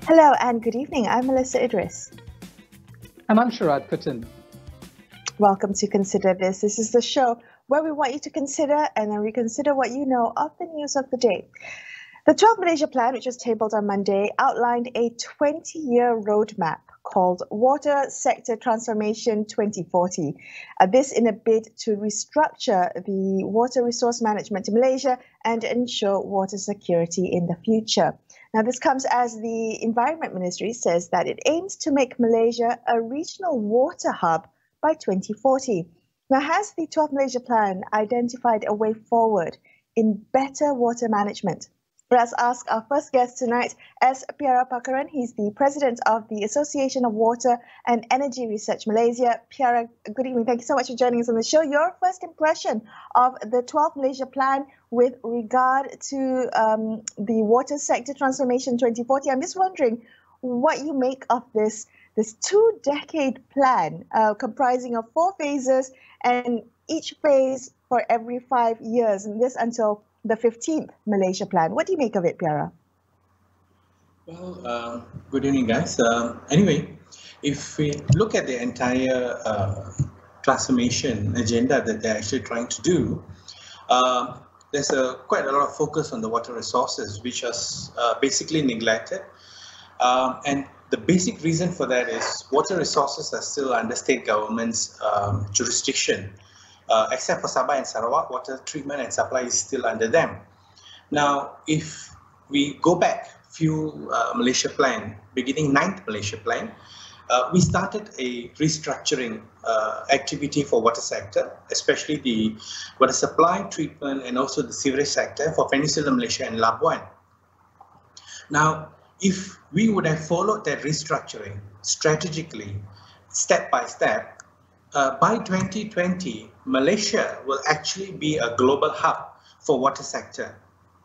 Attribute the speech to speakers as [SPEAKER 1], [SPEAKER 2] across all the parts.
[SPEAKER 1] Hello and good evening. I'm Melissa Idris.
[SPEAKER 2] And I'm Sharad Kuttan.
[SPEAKER 1] Welcome to Consider This. This is the show where we want you to consider and then reconsider what you know of the news of the day. The 12 Malaysia Plan, which was tabled on Monday, outlined a 20-year roadmap called Water Sector Transformation 2040. This in a bid to restructure the water resource management in Malaysia and ensure water security in the future. Now, this comes as the Environment Ministry says that it aims to make Malaysia a regional water hub by 2040. Now, has the 12 Malaysia Plan identified a way forward in better water management? Let's ask our first guest tonight, S.Piarapakaran. He's the president of the Association of Water and Energy Research Malaysia. Piara, good evening. Thank you so much for joining us on the show. Your first impression of the 12 Malaysia Plan with regard to the Water Sector Transformation 2040. I'm just wondering what you make of this 2-decade plan comprising of 4 phases and each phase for every 5 years, and this until the 15th Malaysia Plan. What do you make of it, Piara?
[SPEAKER 3] Well, good evening, guys. Anyway, if we look at the entire transformation agenda that they're actually trying to do, there's quite a lot of focus on the water resources, which was basically neglected. And the basic reason for that is water resources are still under state government's jurisdiction. Except for Sabah and Sarawak, water treatment and supply is still under them. Now, if we go back few Malaysia Plan, beginning 9th Malaysia Plan, we started a restructuring activity for water sector, especially the water supply, treatment, and also the sewerage sector for Peninsular Malaysia and Labuan. Now, if we would have followed that restructuring strategically, step by step, by 2020, Malaysia will actually be a global hub for water sector.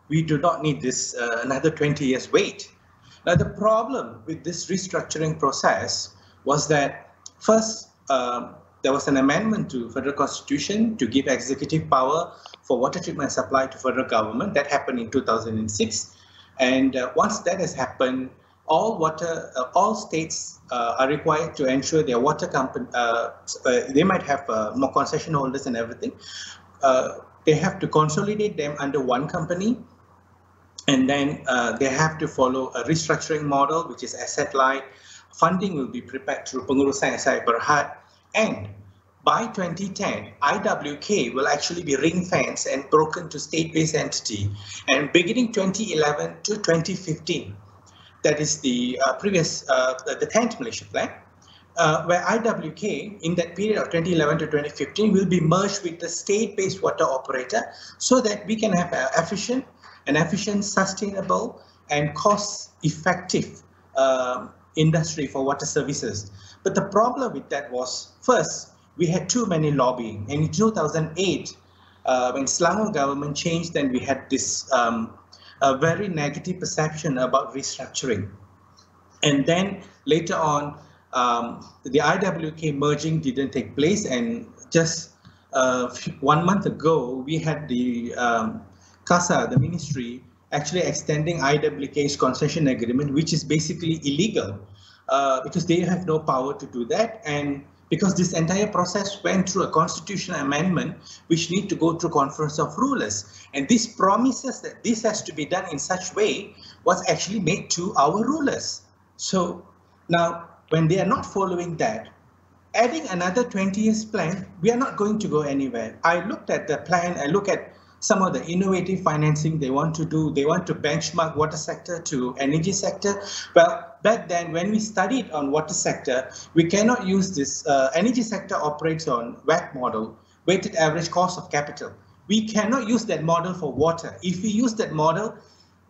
[SPEAKER 3] We do not need this another 20 years wait. Now, the problem with this restructuring process was that first, there was an amendment to Federal Constitution to give executive power for water treatment and supply to federal government. That happened in 2006. And once that has happened, all states are required to ensure their water company, they might have more concession holders and everything. They have to consolidate them under one company, and then they have to follow a restructuring model, which is asset light. Funding will be prepared through Pengurusan SI Berhad, and by 2010, IWK will actually be ring-fenced and broken to state-based entity, and beginning 2011 to 2015. That is the previous, the 10th Malaysia Plan, where IWK in that period of 2011 to 2015 will be merged with the state-based water operator so that we can have an efficient, sustainable, and cost-effective industry for water services. But the problem with that was, first, we had too many lobbying. And in 2008, when Selangor government changed, then we had this a very negative perception about restructuring. And then later on, the IWK merging didn't take place, and just 1 month ago, we had the CASA, the ministry, actually extending IWK's concession agreement, which is basically illegal because they have no power to do that. And because this entire process went through a constitutional amendment, which need to go through Conference of Rulers. And this promises that this has to be done in such way was actually made to our rulers. So now, when they are not following that, adding another 20 years plan, we are not going to go anywhere. I looked at the plan, I look at some of the innovative financing they want to do. They want to benchmark water sector to energy sector. Well, back then when we studied on water sector, we cannot use this. Energy sector operates on WACC model, weighted average cost of capital. We cannot use that model for water. If we use that model,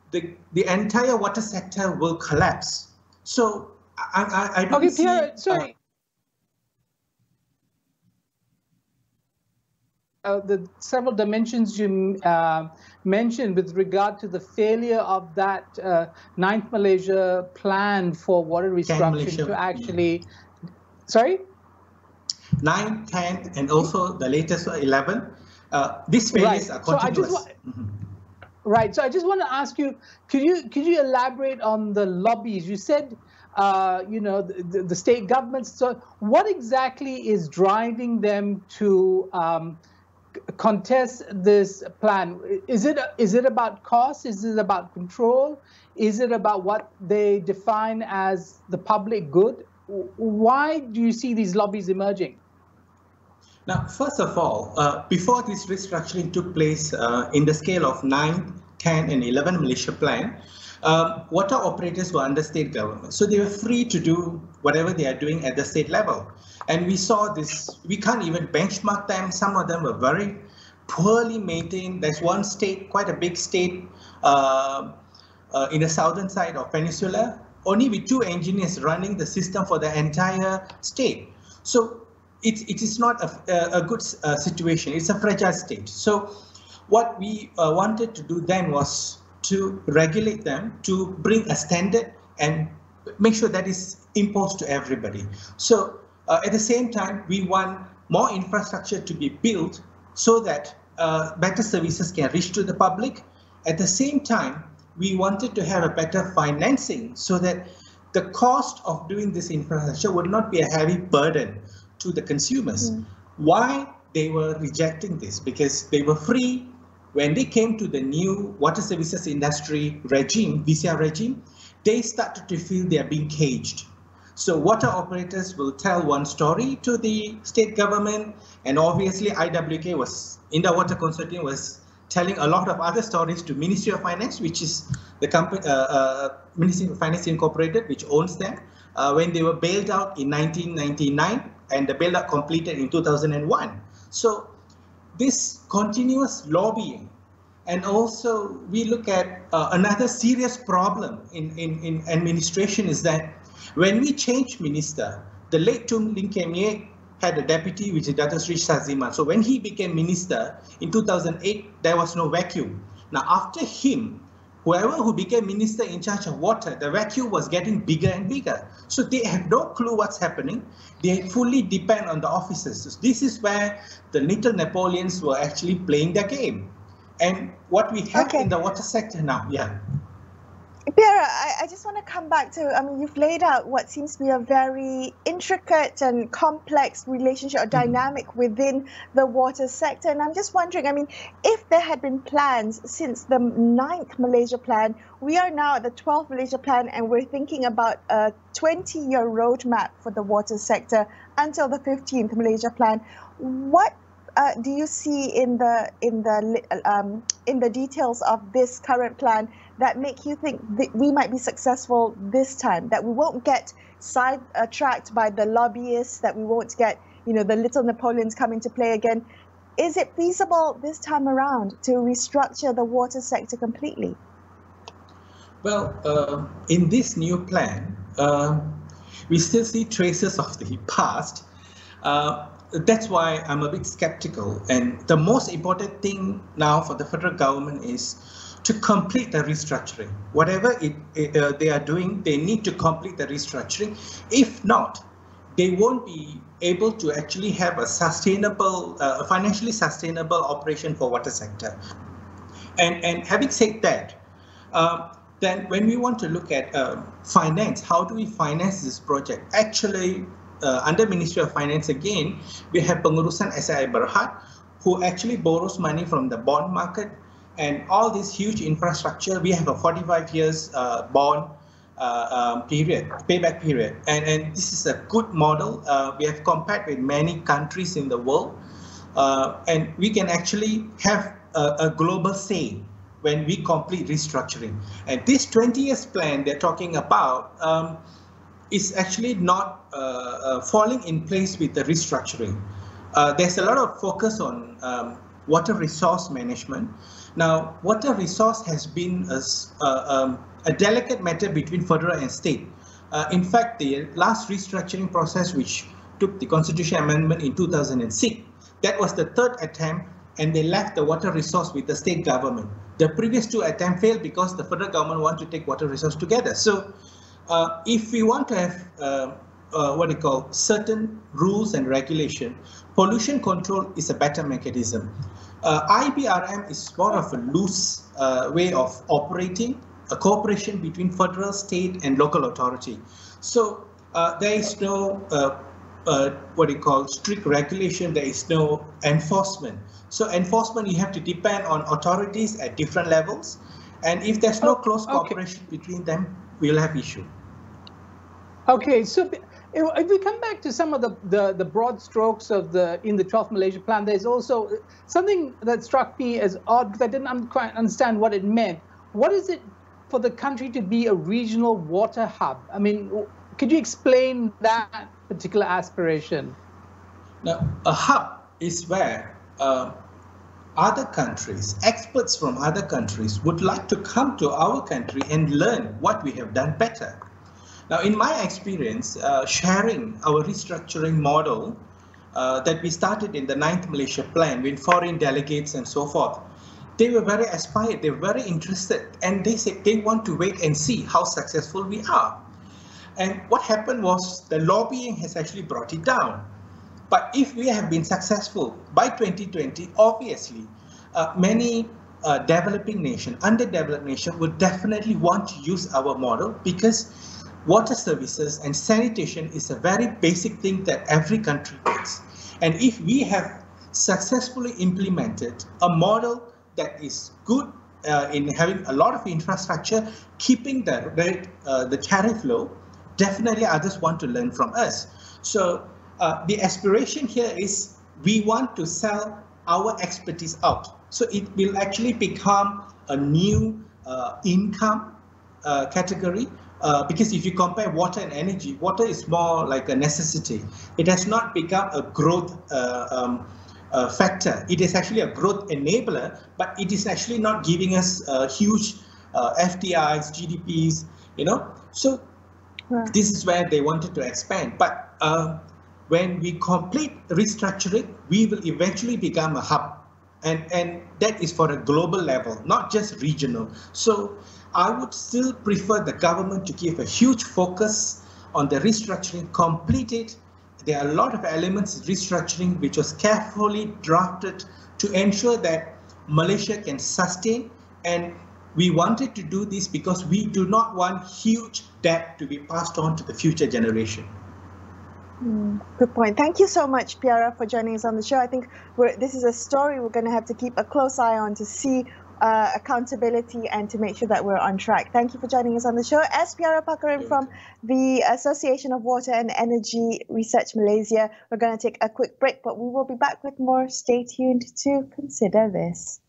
[SPEAKER 3] the entire water sector will collapse. So I don't
[SPEAKER 2] okay,
[SPEAKER 3] see...
[SPEAKER 2] Pierre, sorry. The several dimensions you mentioned with regard to the failure of that 9th Malaysia plan for water restructuring to actually... Sorry?
[SPEAKER 3] 9, 10, and also the latest 11. These failures are continuous.
[SPEAKER 2] Right. So I just want to ask you, could you elaborate on the lobbies? You said, the state governments. So what exactly is driving them to contest this plan? Is it about cost? Is it about control? Is it about what they define as the public good? Why do you see these lobbies emerging?
[SPEAKER 3] Now, first of all, before this restructuring took place in the scale of 9, 10, and 11 Malaysia plan, water operators were under state government. So they were free to do whatever they are doing at the state level. And we saw this, we can't even benchmark them. Some of them were very poorly maintained. There's one state, quite a big state in the southern side of Peninsula, only with 2 engineers running the system for the entire state. So it is not a good situation. It's a fragile state. So what we wanted to do then was to regulate them, to bring a standard and make sure that is imposed to everybody. So at the same time, we want more infrastructure to be built so that better services can reach to the public. At the same time, we wanted to have a better financing so that the cost of doing this infrastructure would not be a heavy burden to the consumers. Why they were rejecting this? Because they were free. When they came to the new water services industry regime, VCR regime, they started to feel they are being caged. So water operators will tell one story to the state government, and obviously IWK was in the water consortium was telling a lot of other stories to Ministry of Finance, which is the company, Ministry of Finance Incorporated, which owns them, when they were bailed out in 1999, and the bailout completed in 2001. So this continuous lobbying, and also we look at another serious problem in administration is that when we changed minister, the late Tung Ling Kem Ye had a deputy, which is Dato Sri Shaziman. So when he became minister in 2008, there was no vacuum. Now after him, whoever who became minister in charge of water, the vacuum was getting bigger and bigger. So they have no clue what's happening. They fully depend on the officers. So this is where the little Napoleons were actually playing their game. And what we have in the water sector now,
[SPEAKER 1] Piara, I just want to come back to, you've laid out what seems to be a very intricate and complex relationship or dynamic within the water sector. And I'm just wondering, if there had been plans since the 9th Malaysia plan, we are now at the 12th Malaysia plan, and we're thinking about a 20-year roadmap for the water sector until the 15th Malaysia plan. What do you see in the details of this current plan that make you think that we might be successful this time, that we won't get sidetracked by the lobbyists, that we won't get, the little Napoleons come into play again? Is it feasible this time around to restructure the water sector completely?
[SPEAKER 3] Well, in this new plan, we still see traces of the past. That's why I'm a bit skeptical. And the most important thing now for the federal government is to complete the restructuring. Whatever they are doing, they need to complete the restructuring. If not, they won't be able to actually have a sustainable, financially sustainable operation for water sector. And having said that, then when we want to look at finance, how do we finance this project? Actually, under Ministry of Finance again, we have Pengurusan SAI Berhad, who actually borrows money from the bond market, and all this huge infrastructure. We have a 45 years bond payback period, and this is a good model. We have compared with many countries in the world, and we can actually have a global say when we complete restructuring. And this 20 years plan they're talking about is actually not falling in place with the restructuring. There's a lot of focus on water resource management. Now, water resource has been a delicate matter between federal and state. In fact, the last restructuring process, which took the constitution amendment in 2006, that was the 3rd attempt, and they left the water resource with the state government. The previous 2 attempts failed because the federal government wanted to take water resource together. So if we want to have certain rules and regulation, pollution control is a better mechanism. IBRM is more of a loose way of operating, a cooperation between federal, state, and local authority. So there is no strict regulation. There is no enforcement. So enforcement, you have to depend on authorities at different levels. And if there's no close cooperation between them, we'll have issue.
[SPEAKER 2] Okay, so if we come back to some of the broad strokes of in the 12th Malaysia Plan, there's also something that struck me as odd because I didn't quite understand what it meant. What is it for the country to be a regional water hub? I mean, could you explain that particular aspiration?
[SPEAKER 3] Now, a hub is where other countries, experts from other countries would like to come to our country and learn what we have done better. Now, in my experience, sharing our restructuring model that we started in the 9th Malaysia Plan with foreign delegates and so forth, they were very aspired, they were very interested, and they said they want to wait and see how successful we are. And what happened was the lobbying has actually brought it down. But if we have been successful by 2020, obviously, many developing nations, underdeveloped nations would definitely want to use our model because water services and sanitation is a very basic thing that every country needs. And if we have successfully implemented a model that is good in having a lot of infrastructure, keeping the tariff low, definitely others want to learn from us. So the aspiration here is we want to sell our expertise out. So it will actually become a new income category. Because if you compare water and energy, water is more like a necessity. It has not become a growth factor. It is actually a growth enabler, but it is actually not giving us huge FDIs, GDPs, you know. So this is where they wanted to expand. But when we complete restructuring, we will eventually become a hub. And that is for a global level, not just regional. So I would still prefer the government to give a huge focus on the restructuring, complete it. There are a lot of elements in restructuring which was carefully drafted to ensure that Malaysia can sustain. And we wanted to do this because we do not want huge debt to be passed on to the future generation.
[SPEAKER 1] Good point. Thank you so much, Piara, for joining us on the show. I think this is a story we're going to have to keep a close eye on to see accountability and to make sure that we're on track. Thank you for joining us on the show. S.Piarapakaran from the Association of Water and Energy Research Malaysia. We're going to take a quick break, but we will be back with more. Stay tuned to Consider This.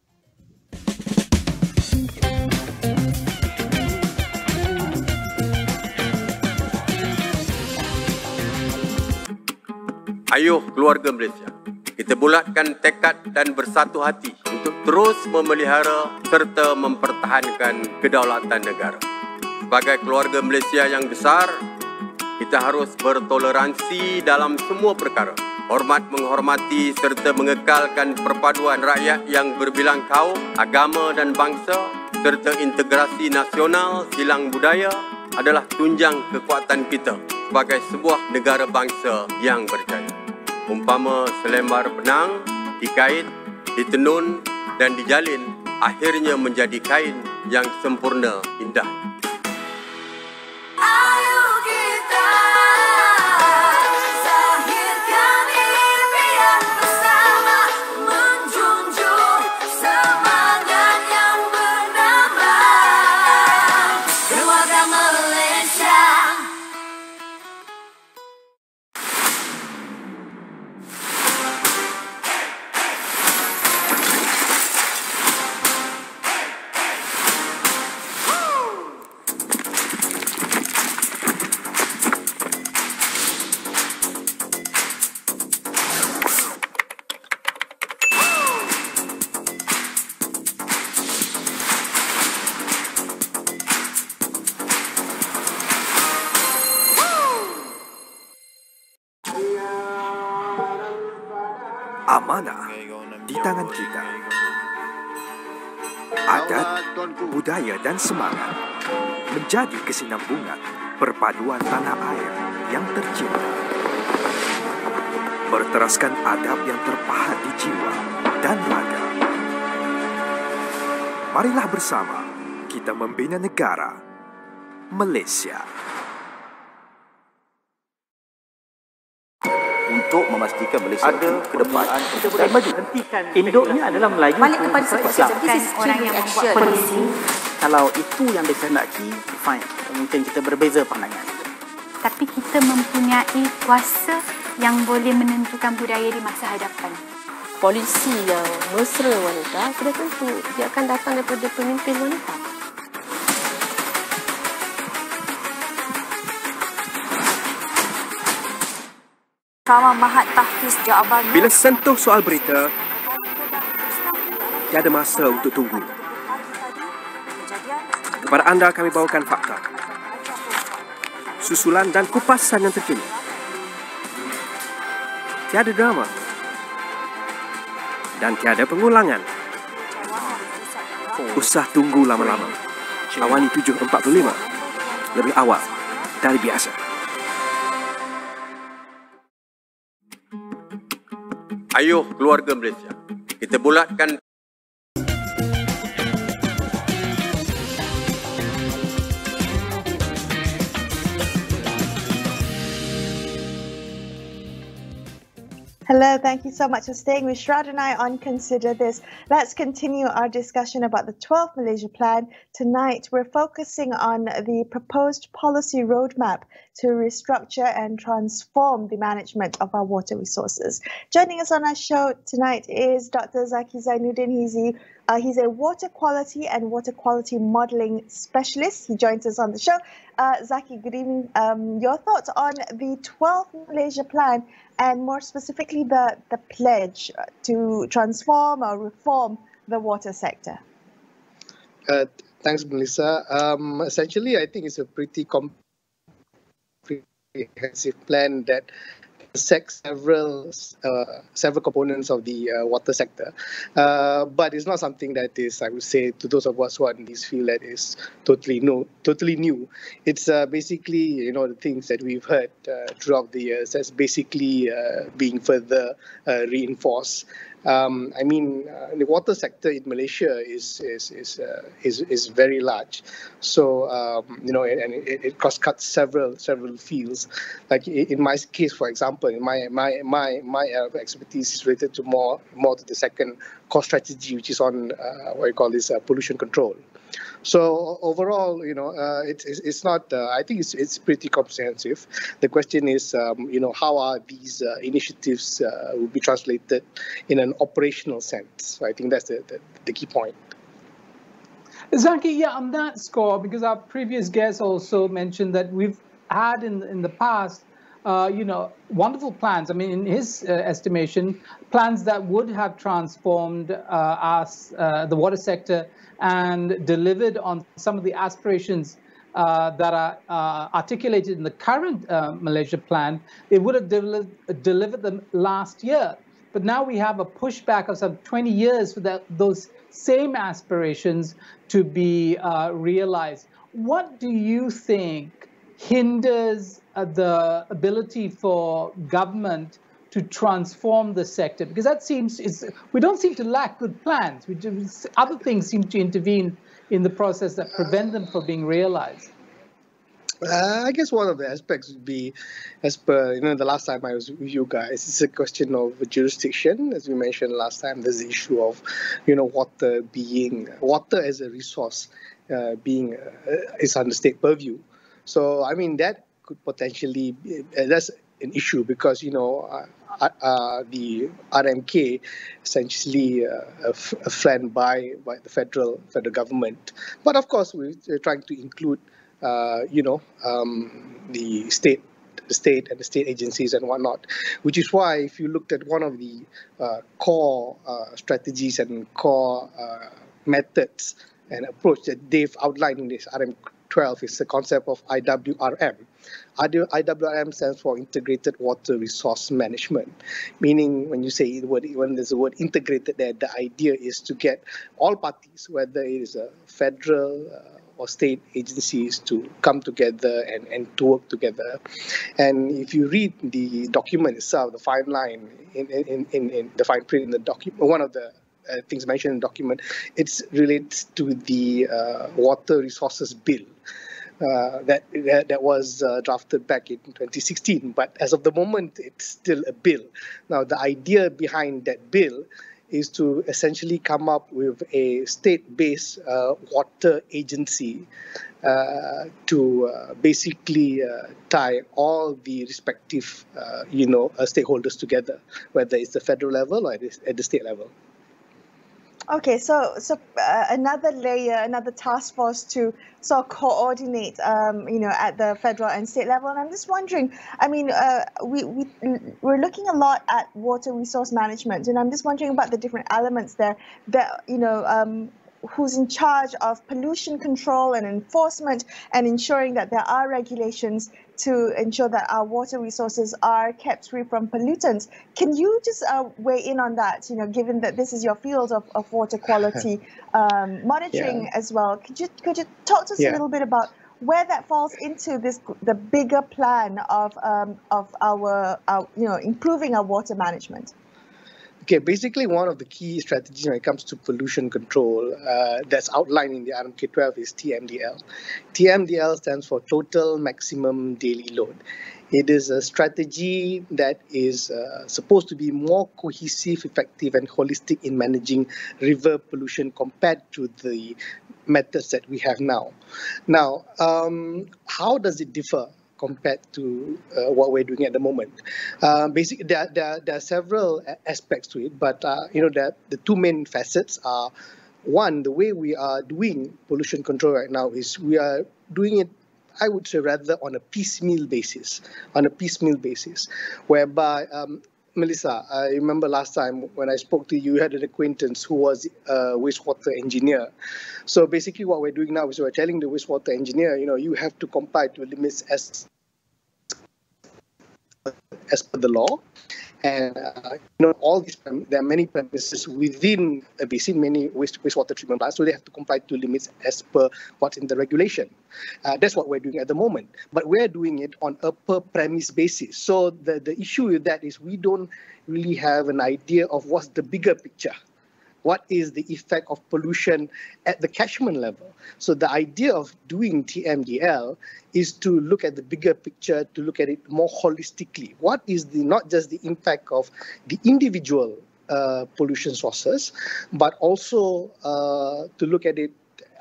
[SPEAKER 4] Ayuh keluarga Malaysia, kita bulatkan tekad dan bersatu hati untuk terus memelihara serta mempertahankan kedaulatan negara. Sebagai keluarga Malaysia yang besar, kita harus bertoleransi dalam semua perkara. Hormat menghormati serta mengekalkan perpaduan rakyat yang berbilang kaum, agama dan bangsa serta integrasi nasional silang budaya adalah tunjang kekuatan kita sebagai sebuah negara bangsa yang berjaya. Umpama selembar benang dikait, ditenun dan dijalin, akhirnya menjadi kain yang sempurna indah.
[SPEAKER 5] Ayo kita zahirkan impian bersama, menjunjung semangat yang bernama Keluarga Malaysia.
[SPEAKER 6] Amanah di tangan kita. Adat, budaya dan semangat menjadi kesinambungan perpaduan tanah air yang tercinta. Berteraskan adab yang terpahat di jiwa dan raga. Marilah bersama kita membina negara Malaysia.
[SPEAKER 7] Untuk memastikan Malaysia ada ke depan
[SPEAKER 8] kita boleh maju. Induknya adalah Melayu.
[SPEAKER 9] Balik kepada support system. This is orang yang membuat polisi.
[SPEAKER 8] Kalau itu yang dikehendaki, fine. Mungkin kita berbeza pandangan.
[SPEAKER 10] Tapi kita mempunyai kuasa yang boleh menentukan budaya di masa hadapan.
[SPEAKER 9] Polisi yang mesra wanita, sudah tentu dia akan datang daripada pemimpin wanita. Sama Mahat Tahfiz Jawaban.
[SPEAKER 6] Bila sentuh soal berita, tiada masa untuk tunggu. Kepada anda kami bawakan fakta, susulan dan kupasan yang terkini. Tiada drama dan tiada pengulangan. Usah tunggu lama-lama. AWANI 7.45 lebih awal dari biasa.
[SPEAKER 4] Ayuh keluarga Malaysia, kita bulatkan
[SPEAKER 1] Hello, thank you so much for staying with Shroud and I on Consider This. Let's continue our discussion about the 12th Malaysia Plan. Tonight, we're focusing on the proposed policy roadmap to restructure and transform the management of our water resources. Joining us on our show tonight is Dr. Zaki Zainuddin. He's a water quality and water quality modelling specialist. He joins us on the show. Zaki, good evening. Your thoughts on the 12th Malaysia Plan and more specifically the pledge to transform or reform the water sector?
[SPEAKER 11] Thanks, Melissa. Essentially, I think it's a pretty comprehensive plan that intersects several components of the water sector, but it's not something that is, I would say, to those of us who are in this field, that is totally new. It's basically, the things that we've heard throughout the years that's basically being further reinforced. The water sector in Malaysia is very large, so and it cross-cuts several fields. Like in my case, for example, my area of expertise is related to more to the second core strategy, which is on pollution control. So overall, it's not. I think it's pretty comprehensive. The question is, how are these initiatives will be translated in an operational sense? So I think that's the key point.
[SPEAKER 2] Zaki, on that score, because our previous guest also mentioned that we've had in the past, wonderful plans. I mean, in his estimation, plans that would have transformed the water sector and delivered on some of the aspirations that are articulated in the current Malaysia plan. It would have delivered them last year. But now we have a pushback of some 20 years for those same aspirations to be realized. What do you think hinders the ability for government to transform the sector? Because that we don't seem to lack good plans. Other things seem to intervene in the process that prevent them from being realized.
[SPEAKER 11] I guess one of the aspects would be, as per the last time I was with you guys, it's a question of jurisdiction. As we mentioned last time, there's the issue of water as a resource being is under state purview. So that could potentially that's an issue, because the RMK essentially flanked by the federal government, but of course we're trying to include the state and the state agencies and whatnot, which is why if you looked at one of the core strategies and core methods and approach that they've outlined in this RM12 is the concept of IWRM. IWRM stands for Integrated Water Resource Management, meaning when there's the word integrated there, the idea is to get all parties, whether it is a federal or state agencies, to come together and to work together. And if you read the document itself, the fine line in the fine print in the document, one of the things mentioned in the document, it relates to the water resources bill. That was drafted back in 2016, but as of the moment, it's still a bill. Now, the idea behind that bill is to essentially come up with a state-based water agency to basically tie all the respective, stakeholders together, whether it's the federal level or at the state level.
[SPEAKER 1] Okay, so another layer, another task force to sort of coordinate, at the federal and state level. And I'm just wondering, I mean, we're looking a lot at water resource management, and I'm just wondering about the different elements there that, who's in charge of pollution control and enforcement and ensuring that there are regulations to ensure that our water resources are kept free from pollutants. Can you just weigh in on that, given that this is your field of water quality monitoring as well? Could you talk to us a little bit about where that falls into the bigger plan of our improving our water management?
[SPEAKER 11] Okay, basically one of the key strategies when it comes to pollution control that's outlined in the RMK 12 is TMDL. TMDL stands for Total Maximum Daily Load. It is a strategy that is supposed to be more cohesive, effective, and holistic in managing river pollution compared to the methods that we have now. Now, how does it differ compared to what we're doing at the moment? Basically, there are several aspects to it, but the two main facets are, one, the way we are doing pollution control right now is we are doing it, I would say, rather on a piecemeal basis, whereby Melissa, I remember last time when I spoke to you, you had an acquaintance who was a wastewater engineer. So basically what we're doing now is we're telling the wastewater engineer, you have to comply to limits as per the law. And all these, there are many premises within a basin, many wastewater treatment plants, so they have to comply to limits as per what's in the regulation. That's what we're doing at the moment, but we're doing it on a per premise basis. So the issue with that is we don't really have an idea of what's the bigger picture. What is the effect of pollution at the catchment level? So the idea of doing TMDL is to look at the bigger picture, to look at it more holistically. What is not just the impact of the individual pollution sources, but also to look at it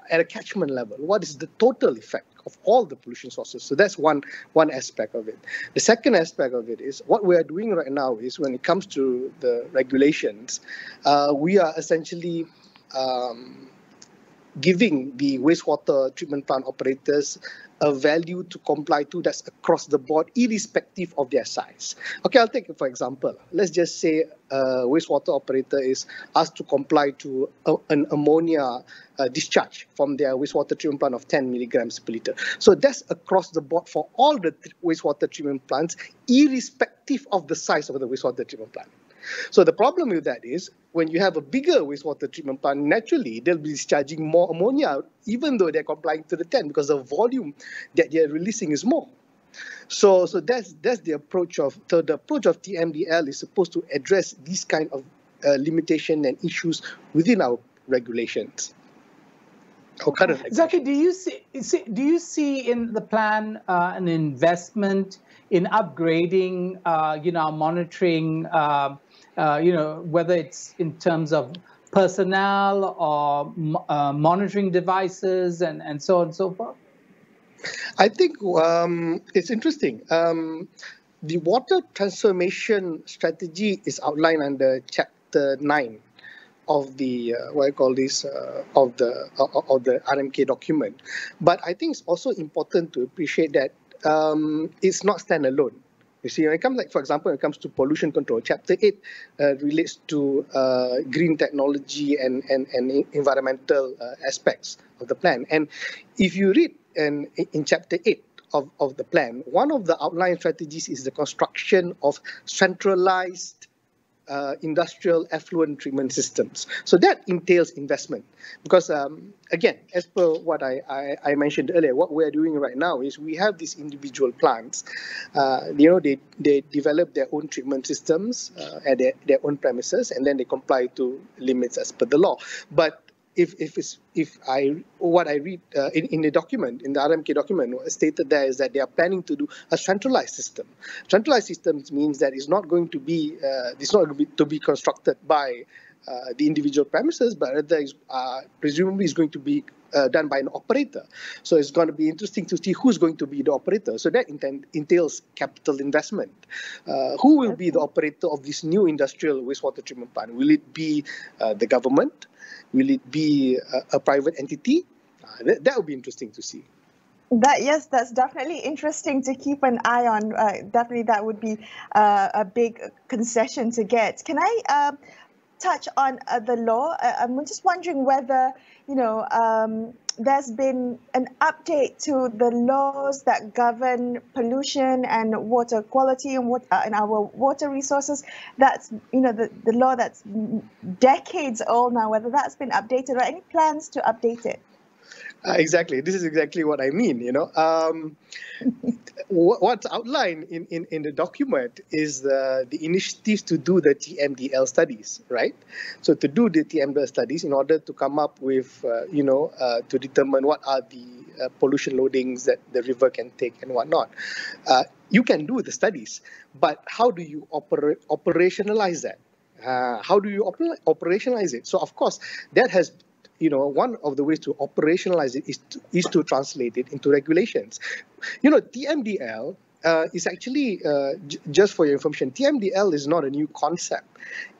[SPEAKER 11] at a catchment level. What is the total effect of all the pollution sources? So that's one aspect of it. The second aspect of it is what we are doing right now is when it comes to the regulations, we are essentially giving the wastewater treatment plant operators a value to comply to that's across the board, irrespective of their size. Okay, I'll take it for example. Let's just say a wastewater operator is asked to comply to an ammonia discharge from their wastewater treatment plant of 10 milligrams per liter. So that's across the board for all the wastewater treatment plants, irrespective of the size of the wastewater treatment plant. So the problem with that is when you have a bigger wastewater treatment plant, naturally they'll be discharging more ammonia, even though they're complying to the 10, because the volume that they're releasing is more. So that's the approach of TMDL is supposed to address these kind of limitation and issues within our regulations.
[SPEAKER 2] Zaki, do you see in the plan an investment in upgrading, monitoring, whether it's in terms of personnel or monitoring devices and so on and so forth?
[SPEAKER 11] I think it's interesting. The water transformation strategy is outlined under Chapter 9 of the of the RMK document. But I think it's also important to appreciate that it's not standalone. You see, when it comes, for example, when it comes to pollution control, Chapter 8 relates to green technology and environmental aspects of the plan. And if you read in Chapter 8 of the plan, one of the outline strategies is the construction of centralized industrial effluent treatment systems. So that entails investment because, again, as per what I mentioned earlier, what we're doing right now is we have these individual plants. They develop their own treatment systems at their own premises, and then they comply to limits as per the law. But what I read in the document, in the RMK document, stated there is that they are planning to do a centralized system. Centralized systems means that it's not going to be constructed by the individual premises, but rather presumably is going to be done by an operator. So it's going to be interesting to see who's going to be the operator. So that entails capital investment. Who will be the operator of this new industrial wastewater treatment plant? Will it be the government? Will it be a private entity? That would be interesting to see.
[SPEAKER 1] Yes, that's definitely interesting to keep an eye on. Definitely, that would be a big concession to get. Can I touch on the law? I'm just wondering whether there's been an update to the laws that govern pollution and water quality and our water resources. That's the law that's decades old now. Whether that's been updated or any plans to update it.
[SPEAKER 11] Exactly. This is exactly what I mean. What's outlined in the document is the initiatives to do the TMDL studies, right? So to do the TMDL studies in order to come up with, to determine what are the pollution loadings that the river can take and whatnot. You can do the studies, but how do you operationalize that? How do you operationalize it? So of course, that has one of the ways to operationalize it is to translate it into regulations. TMDL is actually, just for your information, TMDL is not a new concept.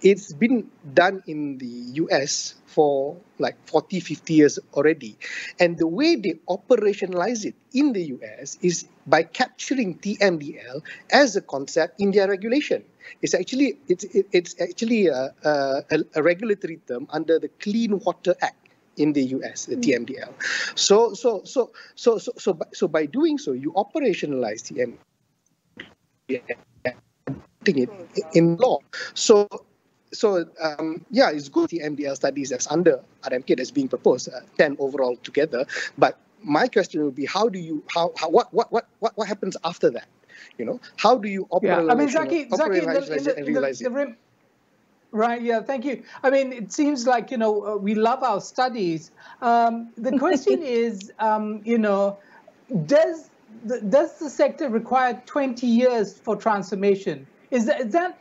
[SPEAKER 11] It's been done in the US for like 40, 50 years already. And the way they operationalize it in the US is by capturing TMDL as a concept in their regulation. It's actually a regulatory term under the Clean Water Act in the US, the TMDL. So by doing so, you operationalize TMDL in law. So it's good TMDL studies that's under RMK that's being proposed, 10 overall together. But my question would be, what happens after that? How do you operationalize and realize it?
[SPEAKER 2] Right, yeah, thank you. I mean, it seems like, we love our studies. The question is, does the sector require 20 years for transformation? Is that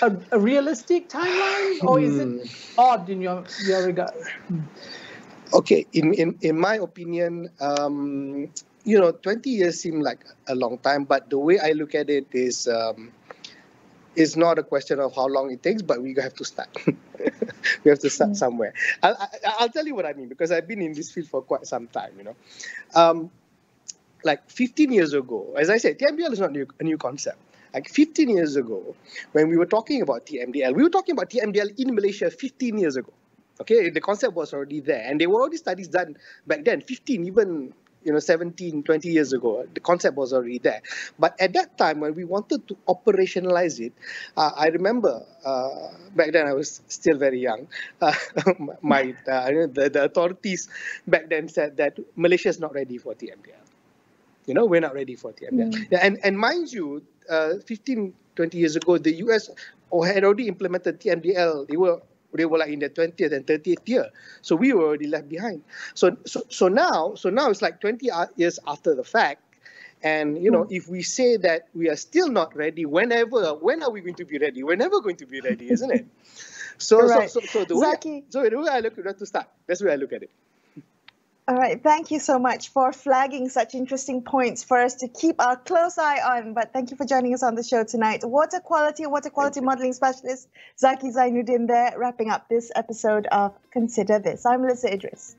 [SPEAKER 2] a realistic timeline, or is it odd in your regard?
[SPEAKER 11] Okay, in my opinion, 20 years seem like a long time, but the way I look at it is, it's not a question of how long it takes, but we have to start. We have to start somewhere. I'll tell you what I mean, because I've been in this field for quite some time, like 15 years ago, as I said, TMDL is not a new concept. Like 15 years ago, when we were talking about TMDL, we were talking about TMDL in Malaysia 15 years ago. Okay, the concept was already there, and there were already studies done back then, 15, even 17, 20 years ago, the concept was already there. But at that time, when we wanted to operationalize it, I remember back then I was still very young. The authorities back then said that Malaysia is not ready for TMDL. We're not ready for TMDL. And mind you, 15, 20 years ago, the US had already implemented TMDL. They were like in their 20th and 30th year. So we were already left behind. So now it's like 20 years after the fact. And, if we say that we are still not ready, when are we going to be ready? We're never going to be ready, isn't it? So the way I look at it, to start, that's the way I look at it.
[SPEAKER 1] All right, thank you so much for flagging such interesting points for us to keep our close eye on. But thank you for joining us on the show tonight. Water quality modelling specialist Zaki Zainuddin there, wrapping up this episode of Consider This. I'm Melissa Idris.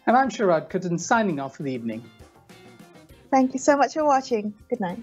[SPEAKER 2] And I'm Sharad Kuttan, signing off for the evening.
[SPEAKER 1] Thank you so much for watching. Good night.